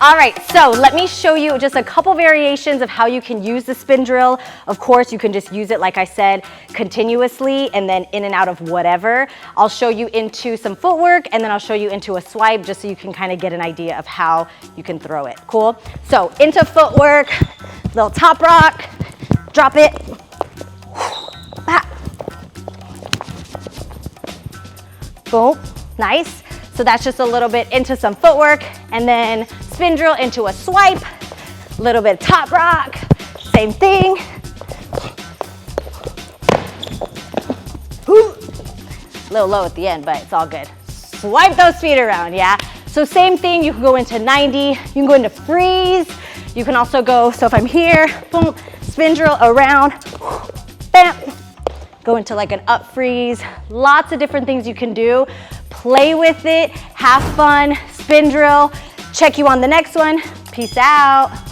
All right, so let me show you just a couple variations of how you can use the spin drill. Of course, you can just use it, like I said, continuously and then in and out of whatever. I'll show you into some footwork and then I'll show you into a swipe just so you can kind of get an idea of how you can throw it. Cool? So into footwork, little top rock, drop it. Boom, nice. So that's just a little bit into some footwork and then spin drill into a swipe, little bit top rock, same thing. A little low at the end, but it's all good. Swipe those feet around, yeah? So same thing, you can go into 90, you can go into freeze, you can also go, so if I'm here, boom, spin drill around, bam, go into like an up freeze, lots of different things you can do. Play with it, have fun, spin drill. Check you on the next one. Peace out.